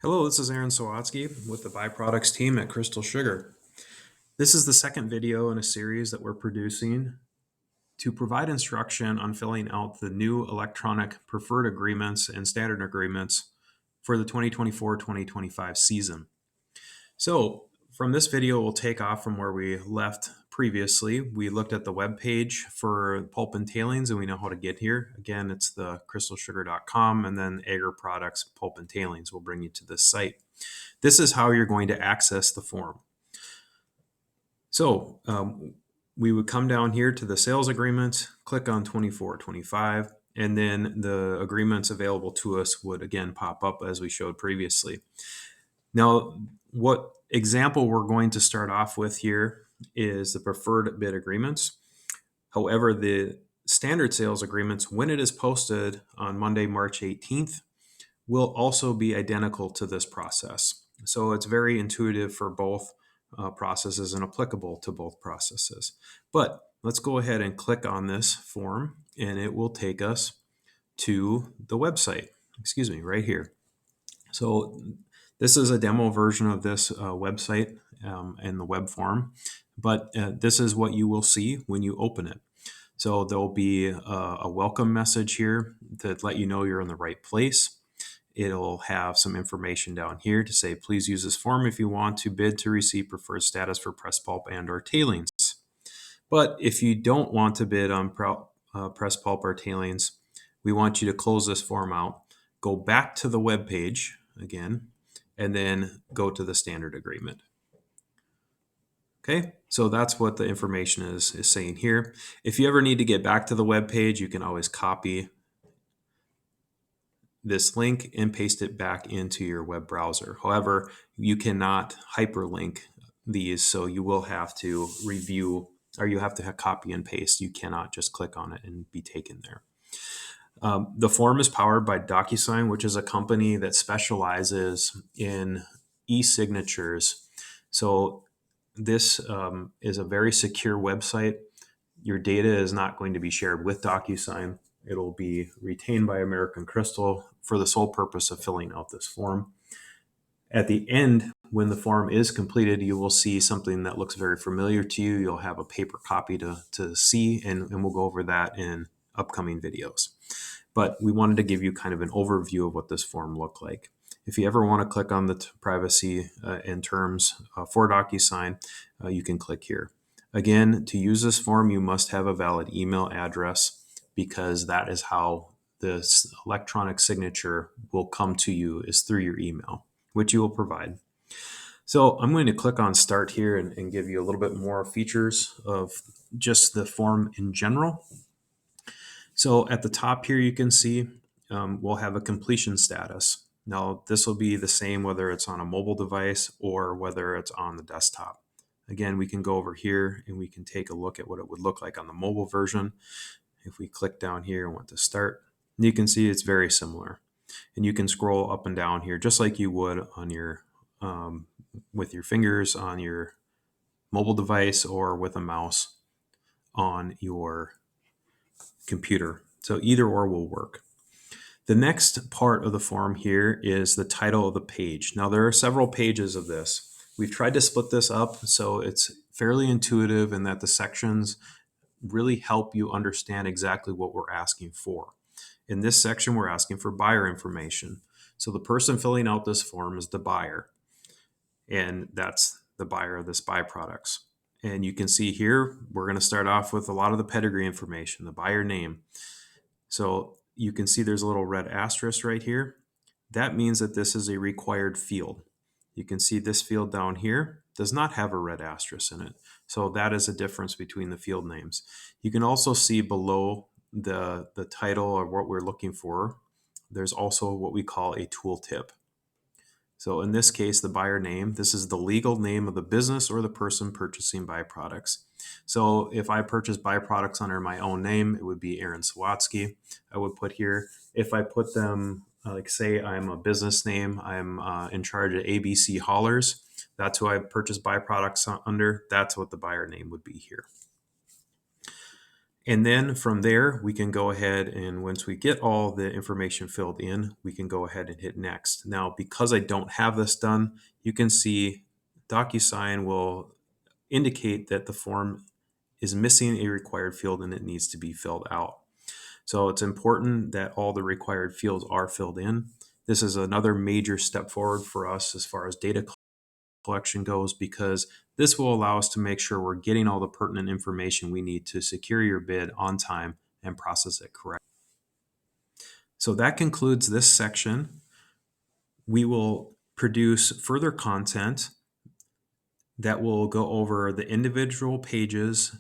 Hello, this is Aaron Sawatsky with the byproducts team at Crystal Sugar. This is the second video in a series that we're producing to provide instruction on filling out the new electronic preferred agreements and standard agreements for the 2024-2025 season. So from this video, we'll take off from where we left previously. We looked at the web page for pulp and tailings, and we know how to get here. Again, it's the crystalsugar.com, and then Agar Products Pulp and Tailings will bring you to this site. This is how you're going to access the form. So we would come down here to the sales agreements, click on 24-25, and then the agreements available to us would again pop up as we showed previously. Now, what example we're going to start off with here is the preferred bid agreements. However, the standard sales agreements, when it is posted on Monday, March 18th, will also be identical to this process. So it's very intuitive for both processes and applicable to both processes. But let's go ahead and click on this form, and it will take us to the website, right here. So this is a demo version of this website and the web form, but this is what you will see when you open it. So there'll be a welcome message here to let you know you're in the right place. It'll have some information down here to say, please use this form if you want to bid to receive preferred status for press pulp and or tailings. But if you don't want to bid on press pulp or tailings, we want you to close this form out, go back to the web page again, and then go to the standard agreement. Okay, so that's what the information is saying here. If you ever need to get back to the web page, you can always copy this link and paste it back into your web browser. However, you cannot hyperlink these, so you will have to review, or you have to have copy and paste. You cannot just click on it and be taken there. The form is powered by DocuSign, which is a company that specializes in e-signatures. So this is a very secure website. Your data is not going to be shared with DocuSign. It'll be retained by American Crystal for the sole purpose of filling out this form. At the end, when the form is completed, you will see something that looks very familiar to you. You'll have a paper copy to see, and we'll go over that in upcoming videos. But we wanted to give you kind of an overview of what this form looked like. If you ever want to click on the privacy and terms for DocuSign, you can click here. Again, to use this form, you must have a valid email address, because that is how this electronic signature will come to you, is through your email, which you will provide. So I'm going to click on start here and give you a little bit more features of just the form in general. So at the top here, you can see we'll have a completion status. Now, this will be the same whether it's on a mobile device or whether it's on the desktop. Again, we can go over here and we can take a look at what it would look like on the mobile version. If we click down here and want to start, you can see it's very similar. And you can scroll up and down here just like you would on your with your fingers on your mobile device or with a mouse on your computer. So either or will work. The next part of the form here is the title of the page. Now, there are several pages of this. We've tried to split this up so it's fairly intuitive and that the sections really help you understand exactly what we're asking for. In this section, we're asking for buyer information. So the person filling out this form is the buyer, and that's the buyer of this byproducts. And you can see here, we're going to start off with a lot of the pedigree information, the buyer name. So you can see there's a little red asterisk right here. That means that this is a required field. You can see this field down here does not have a red asterisk in it. So that is a difference between the field names. You can also see below the title of what we're looking for, there's also what we call a tooltip. So in this case, the buyer name, this is the legal name of the business or the person purchasing byproducts. So if I purchase byproducts under my own name, it would be Aaron Sawatsky. I would put here, if I put them, like say I'm a business name, I'm in charge of ABC Haulers, that's who I purchase byproducts under, that's what the buyer name would be here. And then from there, we can go ahead and once we get all the information filled in, we can go ahead and hit next. Now, because I don't have this done, you can see DocuSign will indicate that the form is missing a required field and it needs to be filled out. So it's important that all the required fields are filled in. This is another major step forward for us as far as data collection goes, because this will allow us to make sure we're getting all the pertinent information we need to secure your bid on time and process it correctly. So that concludes this section. We will produce further content that will go over the individual pages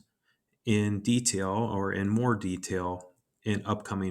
in detail or in more detail in upcoming